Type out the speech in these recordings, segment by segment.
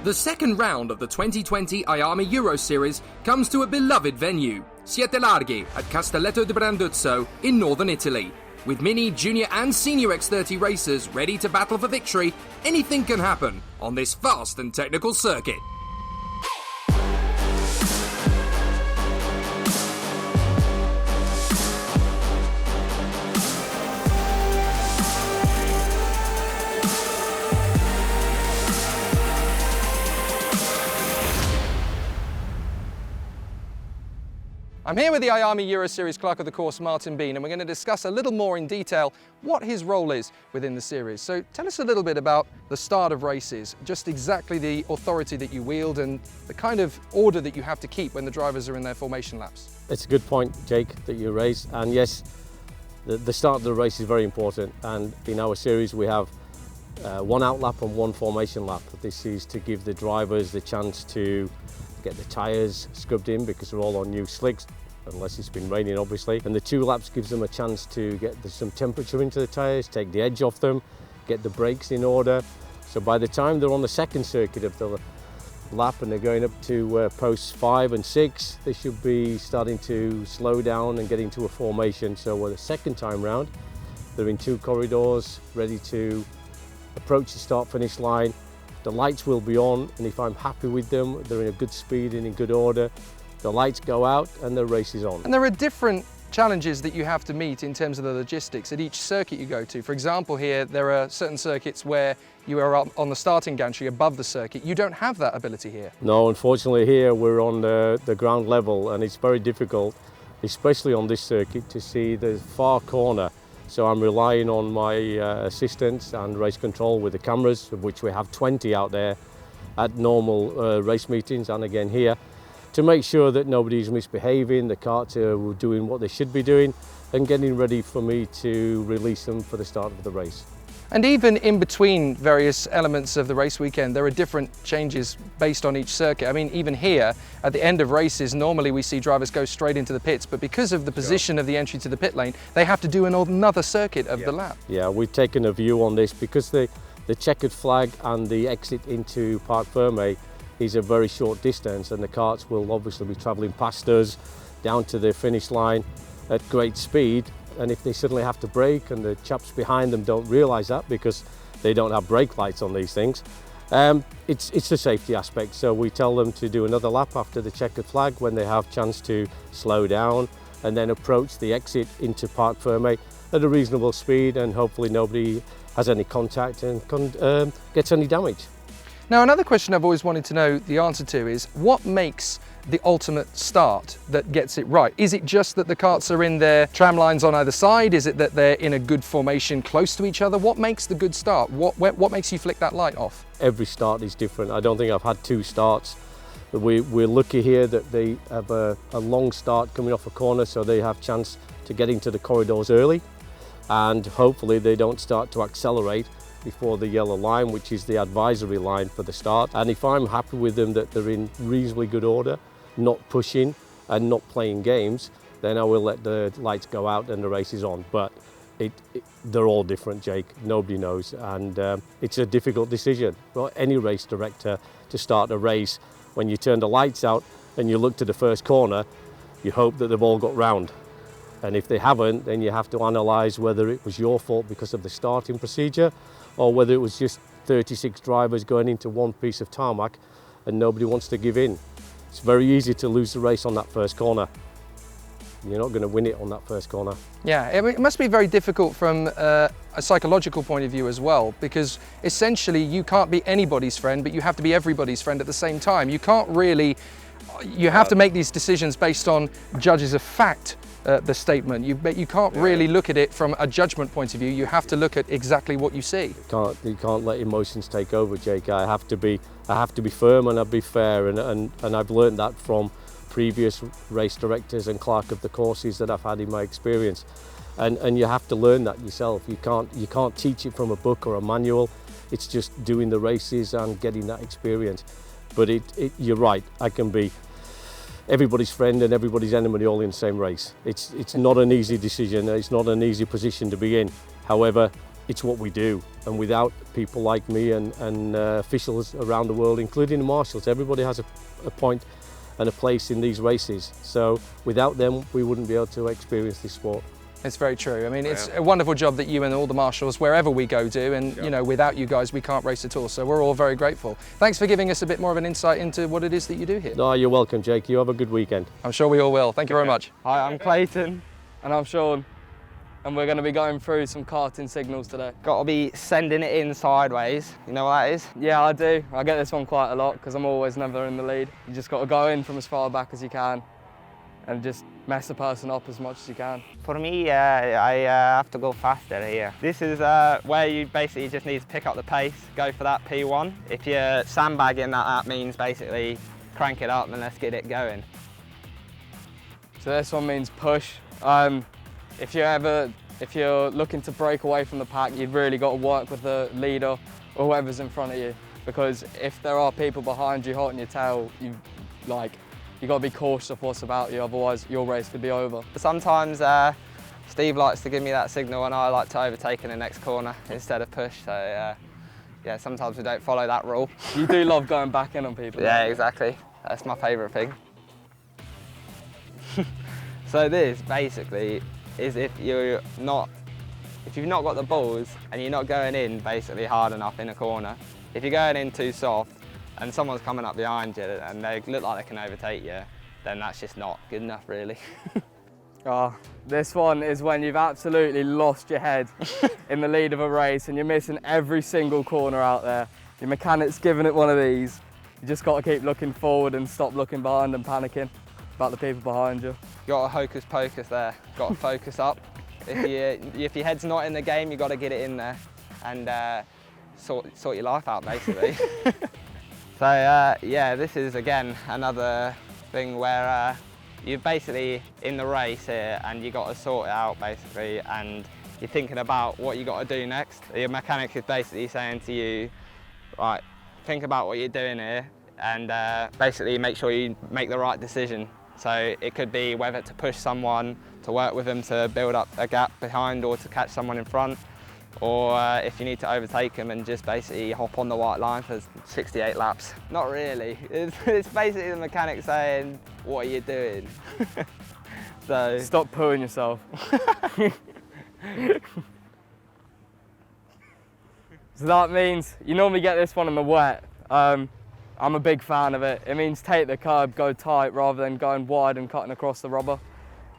The second round of the 2020 IAME Euro Series comes to a beloved venue, Siete Larghi at Castelletto di Branduzzo in northern Italy. With mini, junior and senior X30 racers ready to battle for victory, anything can happen on this fast and technical circuit. I'm here with the IAME Euro Series clerk of the course, Martin Bean, and we're going to discuss a little more in detail what his role is within the series. So tell us a little bit about the start of races, just exactly the authority that you wield and the kind of order that you have to keep when the drivers are in their formation laps. It's a good point, Jake, that you raised, and yes, the start of the race is very important, and in our series we have one out lap and one formation lap. This is to give the drivers the chance to get the tyres scrubbed in because they're all on new slicks, unless it's been raining obviously, and the 2 laps gives them a chance to get some temperature into the tyres, take the edge off them, get the brakes in order. So by the time they're on the second circuit of the lap and they're going up to posts 5 and 6, they should be starting to slow down and get into a formation. So the second time round they're in 2 corridors ready to approach the start-finish line. The lights will be on, and if I'm happy with them, they're in a good speed and in good order, the lights go out and the race is on. And there are different challenges that you have to meet in terms of the logistics at each circuit you go to. For example, here there are certain circuits where you are on the starting gantry above the circuit. You don't have that ability here. No, unfortunately here we're on the ground level, and it's very difficult, especially on this circuit, to see the far corner. So I'm relying on my assistants and race control with the cameras, of which we have 20 out there at normal race meetings and again here, to make sure that nobody's misbehaving, the karts are doing what they should be doing and getting ready for me to release them for the start of the race. And even in between various elements of the race weekend, there are different changes based on each circuit. I mean, even here, at the end of races, normally we see drivers go straight into the pits, but because of the position of the entry to the pit lane, they have to do another circuit of the lap. Yeah, we've taken a view on this because the checkered flag and the exit into Parc Ferme is a very short distance, and the karts will obviously be travelling past us down to the finish line at great speed. And if they suddenly have to brake and the chaps behind them don't realise that because they don't have brake lights on these things, it's a safety aspect. So we tell them to do another lap after the checkered flag when they have chance to slow down and then approach the exit into Parc Ferme at a reasonable speed, and hopefully nobody has any contact and gets any damage. Now, another question I've always wanted to know the answer to is, what makes the ultimate start that gets it right? Is it just that the karts are in their tram lines on either side? Is it that they're in a good formation close to each other? What makes the good start? What makes you flick that light off? Every start is different. I don't think I've had 2 starts. We're lucky here that they have a long start coming off a corner, so they have chance to get into the corridors early, and hopefully they don't start to accelerate before the yellow line, which is the advisory line for the start. And if I'm happy with them that they're in reasonably good order, not pushing and not playing games, then I will let the lights go out and the race is on. But they're all different, Jake. Nobody knows, and it's a difficult decision for any race director to start a race. When you turn the lights out and you look to the first corner, you hope that they've all got round. And if they haven't, then you have to analyse whether it was your fault because of the starting procedure, or whether it was just 36 drivers going into one piece of tarmac and nobody wants to give in. It's very easy to lose the race on that first corner. You're not going to win it on that first corner. Yeah, it must be very difficult from a psychological point of view as well, because essentially you can't be anybody's friend, but you have to be everybody's friend at the same time. You can't really, you have to make these decisions based on judges of fact. The statement. You can't really look at it from a judgment point of view. You have to look at exactly what you see. You can't let emotions take over, Jake. I have to be firm and I'll be fair, and I've learned that from previous race directors and clerk of the courses that I've had in my experience. And you have to learn that yourself. You can't teach it from a book or a manual. It's just doing the races and getting that experience. But you're right. I can be everybody's friend and everybody's enemy all in the same race. It's not an easy decision, it's not an easy position to be in. However, it's what we do. And without people like me and officials around the world, including the marshals, everybody has a point and a place in these races. So without them, we wouldn't be able to experience this sport. It's very true. I mean, it's a wonderful job that you and all the marshals, wherever we go, do. And, you know, without you guys, we can't race at all. So we're all very grateful. Thanks for giving us a bit more of an insight into what it is that you do here. No, you're welcome, Jake. You have a good weekend. I'm sure we all will. Thank you very much. Hi, I'm Clayton. And I'm Sean. And we're going to be going through some karting signals today. Got to be sending it in sideways. You know what that is? Yeah, I do. I get this one quite a lot because I'm always never in the lead. You just got to go in from as far back as you can and just mess the person up as much as you can. For me, I have to go faster here. This is where you basically just need to pick up the pace, go for that P1. If you're sandbagging, that means basically crank it up and let's get it going. So this one means push. If you're looking to break away from the pack, you've really got to work with the leader or whoever's in front of you, because if there are people behind you holding your tail, you've got to be cautious of what's about you, otherwise your race could be over. Sometimes Steve likes to give me that signal and I like to overtake in the next corner instead of push, so yeah, sometimes we don't follow that rule. You do love going back in on people. Yeah, exactly. That's my favourite thing. So this basically is if you've not got the balls and you're not going in basically hard enough in a corner. If you're going in too soft and someone's coming up behind you and they look like they can overtake you, then that's just not good enough, really. Oh, this one is when you've absolutely lost your head in the lead of a race and you're missing every single corner out there. Your mechanic's giving it one of these. You just got to keep looking forward and stop looking behind and panicking about the people behind you. You got to hocus pocus there. Got to focus up. If your head's not in the game, you got to get it in there and sort your life out, basically. So yeah, this is again another thing where you're basically in the race here and you got to sort it out basically, and you're thinking about what you got to do next. Your mechanic is basically saying to you, right, think about what you're doing here and basically make sure you make the right decision. So it could be whether to push someone, to work with them to build up a gap behind, or to catch someone in front, or if you need to overtake them and just basically hop on the white line for 68 laps. Not really. It's basically the mechanic saying, what are you doing? So stop pooing yourself. So that means you normally get this one in the wet. I'm a big fan of it. It means take the curb, go tight rather than going wide and cutting across the rubber.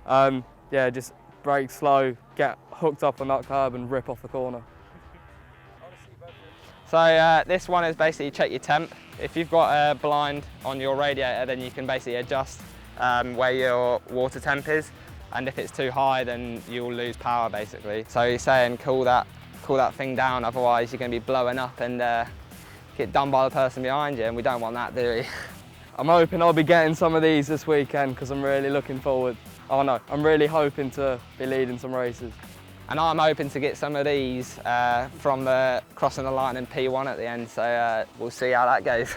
Yeah, just brake slow, get hooked up on that curb and rip off the corner. So this one is basically check your temp. If you've got a blind on your radiator, then you can basically adjust where your water temp is. And if it's too high, then you'll lose power basically. So you're saying cool that thing down, otherwise you're going to be blowing up and get done by the person behind you, and we don't want that, do we? I'm hoping I'll be getting some of these this weekend because I'm really looking forward. Oh no, I'm really hoping to be leading some races. And I'm hoping to get some of these from crossing the line in P1 at the end, so we'll see how that goes.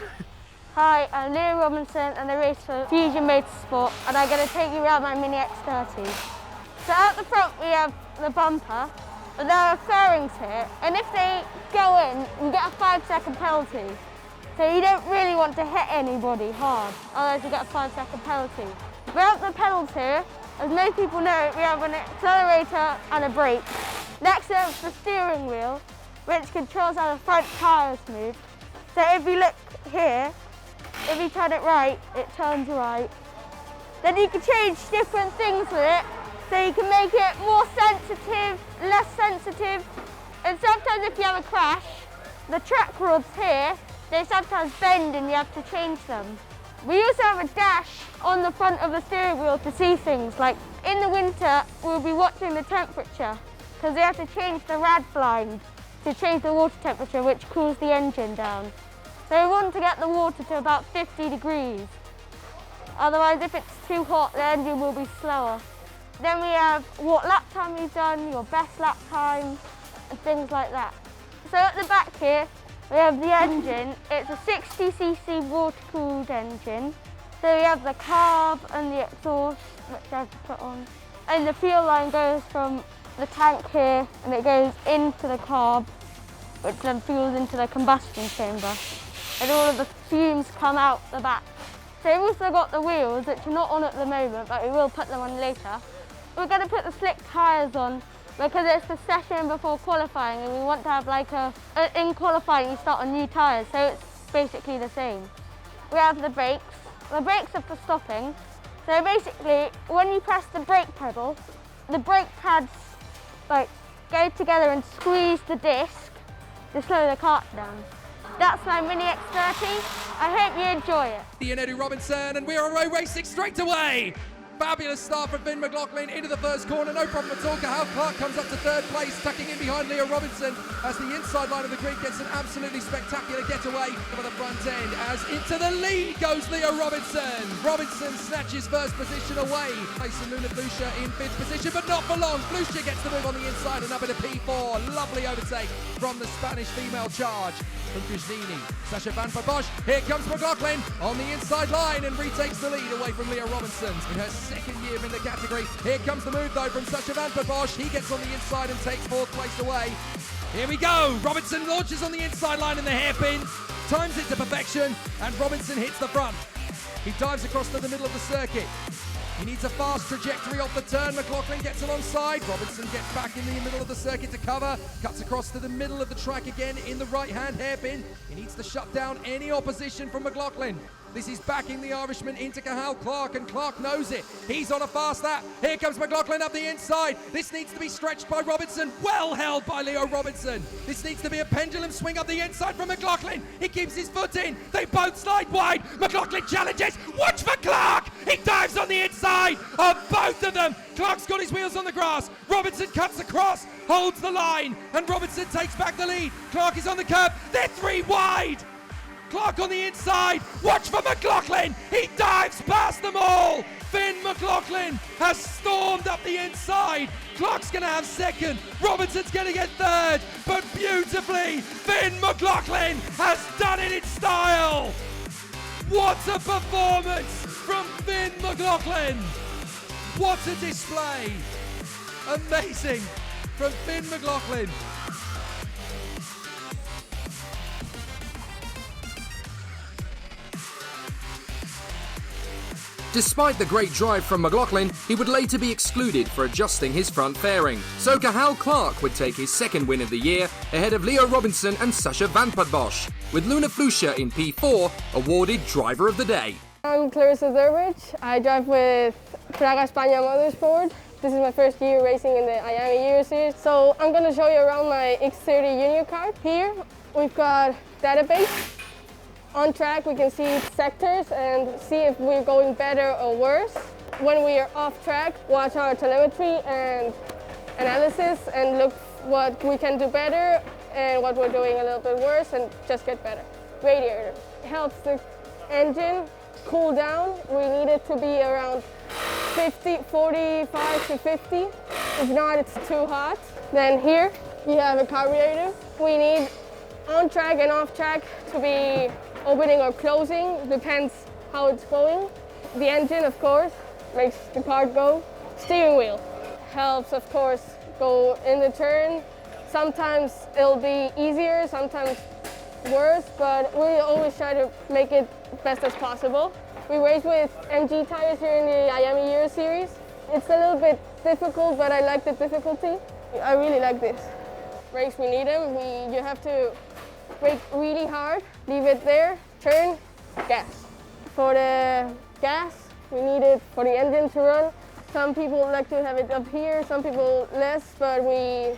Hi, I'm Leah Robinson and I race for Fusion Motorsport, and I'm going to take you around my Mini X30. So at the front we have the bumper, but there are fairings here, and if they go in, you get a 5-second penalty. So you don't really want to hit anybody hard, otherwise you get a 5-second penalty. Without the penalty, as most people know, we have an accelerator and a brake. Next we have the steering wheel, which controls how the front tyres move. So if you look here, if you turn it right, it turns right. Then you can change different things with it. So you can make it more sensitive, less sensitive. And sometimes if you have a crash, the track rods here, they sometimes bend and you have to change them. We also have a dash on the front of the steering wheel to see things. Like in the winter, we'll be watching the temperature because we have to change the rad blind to change the water temperature, which cools the engine down. So we want to get the water to about 50 degrees. Otherwise, if it's too hot, the engine will be slower. Then we have what lap time you've done, your best lap time, and things like that. So at the back here, we have the engine. It's a 60cc water-cooled engine. So we have the carb and the exhaust, which I have to put on. And the fuel line goes from the tank here and it goes into the carb, which then fuels into the combustion chamber. And all of the fumes come out the back. So we've also got the wheels, which are not on at the moment, but we will put them on later. We're going to put the slick tyres on because it's the session before qualifying and we want to have in qualifying you start on new tyres, so it's basically the same. We have the brakes. The brakes are for stopping. So basically, when you press the brake pedal, the brake pads go together and squeeze the disc to slow the kart down. That's my Mini X30. I hope you enjoy it. Ian Eddie Robinson, and we are away racing straight away. Fabulous start from Finn McLaughlin into the first corner, no problem at all. Cathal Clark comes up to third place, tucking in behind Leo Robinson as the inside line of the grid gets an absolutely spectacular getaway over the front end as into the lead goes Leo Robinson. Robinson snatches first position away. Mason Luna Flusha in fifth position, but not for long. Flusha gets the move on the inside and up into P4. Lovely overtake from the Spanish female charge from Kristini. Sasha Van Bosch. Here comes McLaughlin on the inside line and retakes the lead away from Leo Robinson in her second year in the category. Here comes the move though from Sasha Van Bosch. He gets on the inside and takes fourth place away. Here we go. Robinson launches on the inside line in the hairpin, times it to perfection, and Robinson hits the front. He dives across to the middle of the circuit. He needs a fast trajectory off the turn. McLaughlin gets alongside. Robinson gets back in the middle of the circuit to cover. Cuts across to the middle of the track again in the right-hand hairpin. He needs to shut down any opposition from McLaughlin. This is backing the Irishman into Cathal Clark, and Clark knows it. He's on a fast lap. Here comes McLaughlin up the inside. This needs to be stretched by Robinson. Well held by Leo Robinson. This needs to be a pendulum swing up the inside from McLaughlin. He keeps his foot in. They both slide wide. McLaughlin challenges. Watch for Clark. He dives on the inside of both of them. Clark's got his wheels on the grass. Robinson cuts across, holds the line, and Robinson takes back the lead. Clark is on the curb. They're three wide. Clark on the inside, watch for McLaughlin, he dives past them all. Finn McLaughlin has stormed up the inside. Clark's gonna have second, Robinson's gonna get third, but beautifully, Finn McLaughlin has done it in style. What a performance from Finn McLaughlin. What a display. Amazing from Finn McLaughlin. Despite the great drive from McLaughlin, he would later be excluded for adjusting his front fairing. So Cathal Clark would take his second win of the year ahead of Leo Robinson and Sasha Van Bosch, with Luna Flusha in P4 awarded Driver of the Day. I'm Clarissa Durbridge. I drive with Praga España Motorsport. This is my first year racing in the IAME Euro Series. So I'm going to show you around my X30 Junior kart. Here we've got database. On track we can see sectors and see if we're going better or worse. When we are off track, watch our telemetry and analysis and look what we can do better and what we're doing a little bit worse and just get better. Radiator helps the engine cool down. We need it to be around 45 to 50. If not, it's too hot. Then here we have a carburetor. We need on track and off track to be opening or closing, depends how it's going. The engine, of course, makes the kart go. Steering wheel helps, of course, go in the turn. Sometimes it'll be easier, sometimes worse, but we always try to make it best as possible. We race with MG tires here in the IAME Euro Series. It's a little bit difficult, but I like the difficulty. I really like this. Brakes, we need them. You have to brake really hard, leave it there, turn, gas. For the gas, we need it for the engine to run. Some people like to have it up here, some people less, but we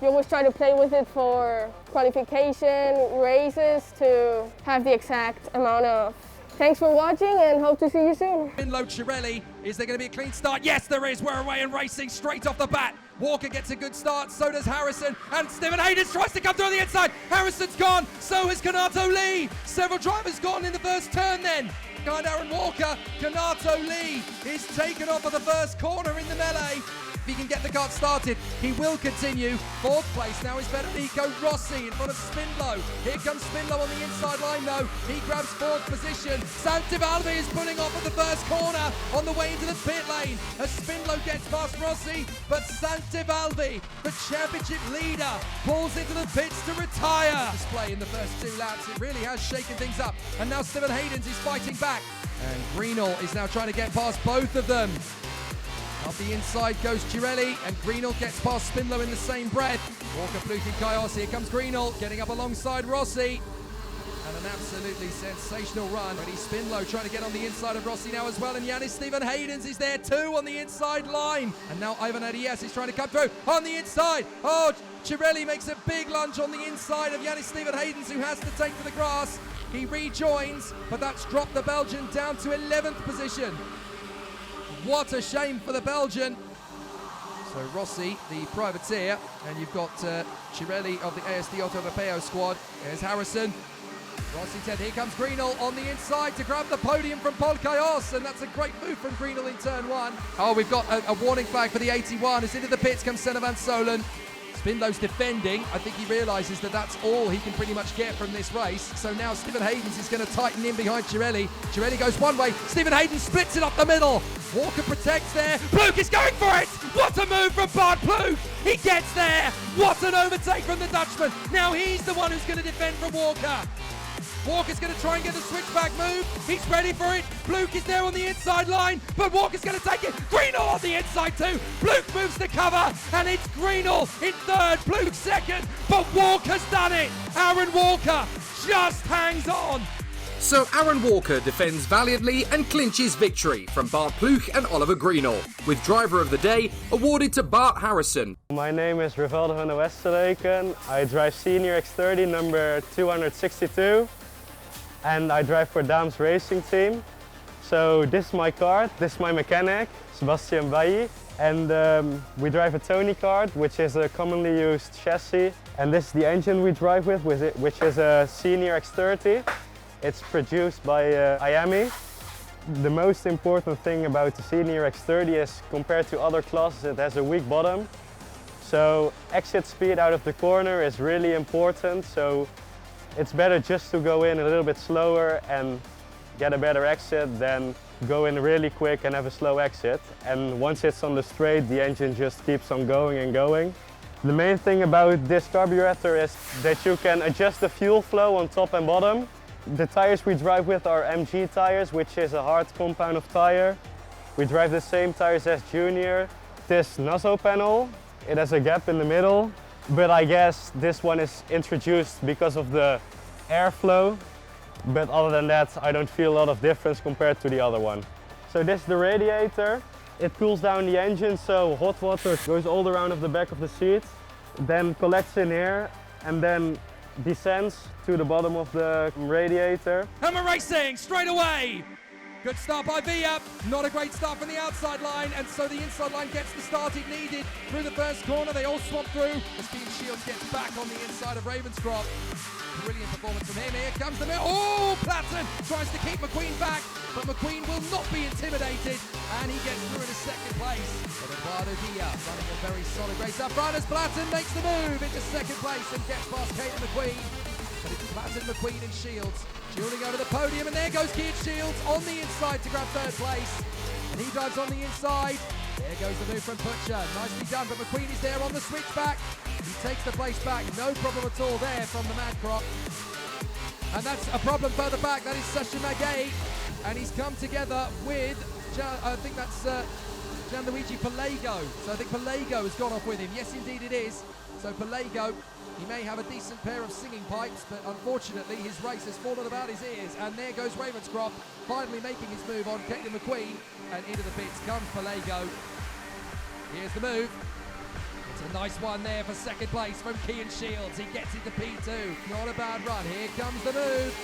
always try to play with it for qualification, races, to have the exact amount of. Thanks for watching and hope to see you soon. Inlo Chirelli, is there going to be a clean start? Yes, there is. We're away and racing straight off the bat. Walker gets a good start, so does Harrison, and Stephen Hayden tries to come through on the inside. Harrison's gone, so has Kanato Lee. Several drivers gone in the first turn then. Behind Aaron Walker, Kanato Lee is taken off of the first corner in the melee. if he can get the kart started. He will continue. Fourth place now is Federico Rossi in front of Spindlow. Here comes Spindlow on the inside line though. He grabs fourth position. Santivalvi is pulling off at the first corner on the way into the pit lane as Spindlow gets past Rossi, but Santivalvi, the championship leader, pulls into the pits to retire. Display in the first 2 laps, it really has shaken things up. And now Stephen Haydens is fighting back. And Greenall is now trying to get past both of them. Up the inside goes Girelli, and Greenall gets past Spindlow in the same breath. Walker, Fluke and Kaios, here comes Greenall, getting up alongside Rossi. And an absolutely sensational run. But he's Spindlow trying to get on the inside of Rossi now as well. And Yannis Stephen Haydens is there too on the inside line. And now Ivan Adias is trying to come through on the inside. Oh, Girelli makes a big lunge on the inside of Yannis Stephen Haydens, who has to take to the grass. He rejoins, but that's dropped the Belgian down to 11th position. What a shame for the Belgian. So Rossi, the privateer, and you've got Girelli of the ASD Auto Europeo squad. There's Harrison. Rossi said, here comes Greenall on the inside to grab the podium from Paul Kaios, and that's a great move from Greenall in turn 1. Oh, we've got a warning flag for the 81. As into the pits comes Senna van Solen. Spindlow's defending. I think he realises that that's all he can pretty much get from this race. So now Stephen Haydens is going to tighten in behind Girelli. Girelli goes one way. Stephen Haydens splits it up the middle. Walker protects there. Ploeg is going for it. What a move from Bart Ploeg. He gets there. What an overtake from the Dutchman. Now he's the one who's going to defend from Walker. Walker's going to try and get the switchback move. He's ready for it. Ploeg is there on the inside line, but Walker's going to take it. Greenall on the inside too. Ploeg moves to cover, and it's Greenall in third, Ploeg second, but Walker's done it. Aaron Walker just hangs on. So Aaron Walker defends valiantly and clinches victory from Bart Ploeg and Oliver Greenall, with driver of the day awarded to Bart Harrison. My name is Rivaldo van der Westerleken. I drive Senior X30 number 262. And I drive for Daam's racing team. So this is my kart, this is my mechanic, Sebastian Bailly. And we drive a Tony kart, which is a commonly used chassis. And this is the engine we drive with which is a Senior X30. It's produced by IAME. The most important thing about the Senior X30 is, compared to other classes, it has a weak bottom. So exit speed out of the corner is really important. So it's better just to go in a little bit slower and get a better exit than go in really quick and have a slow exit. And once it's on the straight, the engine just keeps on going and going. The main thing about this carburetor is that you can adjust the fuel flow on top and bottom. The tires we drive with are MG tires, which is a hard compound of tire. We drive the same tires as Junior. This nozzle panel, it has a gap in the middle. But I guess this one is introduced because of the airflow. But other than that, I don't feel a lot of difference compared to the other one. So this is the radiator. It cools down the engine, so hot water goes all around of the back of the seat, then collects in here, and then descends to the bottom of the radiator. And we're racing straight away. Good start by Via, not a great start from the outside line, and so the inside line gets the start it needed through the first corner. They all swap through as Dean Shields gets back on the inside of Ravenscroft. Brilliant performance from him. Here comes the middle. Oh, Platten tries to keep McQueen back, but McQueen will not be intimidated, and he gets through into second place. But Eduardo Villa running a very solid race up front as Platten makes the move into second place and gets past Kate McQueen. But it's Platten, McQueen and Shields dueling over the podium, and there goes Keith Shields on the inside to grab third place. And he drives on the inside. There goes the move from Butcher. Nicely done, but McQueen is there on the switchback. He takes the place back, no problem at all there from the Madcrop. And that's a problem further back, that is Sasha Magay. And he's come together with, I think that's Gianluigi Pelego. So I think Pelego has gone off with him. Yes, indeed it is. So Pelego, he may have a decent pair of singing pipes, but unfortunately his race has fallen about his ears. And there goes Ravenscroft, finally making his move on Caitlin McQueen. And into the pits comes Pelego. Here's the move. It's a nice one there for second place from Kean Shields. He gets into P2. Not a bad run. Here comes the move.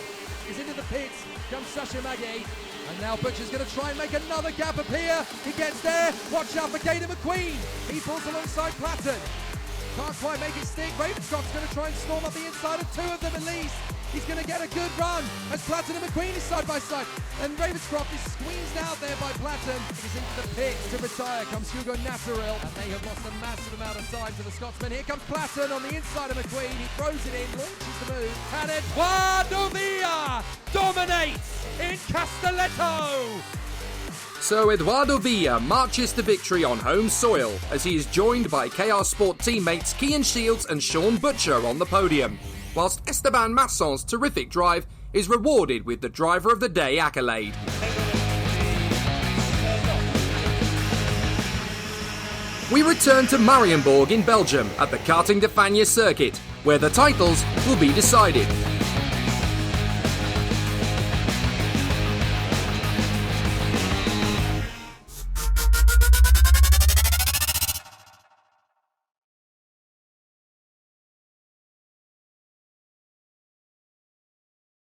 He's into the pits. Comes Sasha Maggie. And now Butcher's going to try and make another gap appear. He gets there. Watch out for Gator McQueen. He pulls alongside Platten. Can't quite make it stick. Ravenscroft's going to try and storm up the inside of two of them at least. He's going to get a good run as Platten and McQueen is side by side. And Ravenscroft is squeezed out there by Platten. He's into the pit to retire. Comes Hugo Nasseril. And they have lost a massive amount of time to the Scotsman. Here comes Platten on the inside of McQueen. He throws it in, launches the move. And Eduardo Villa dominates in Castelletto. So Eduardo Villa marches to victory on home soil as he is joined by KR Sport teammates Kian Shields and Sean Butcher on the podium, whilst Esteban Masson's terrific drive is rewarded with the Driver of the Day accolade. We return to Marienborg in Belgium at the Karting de Fagnes circuit, where the titles will be decided.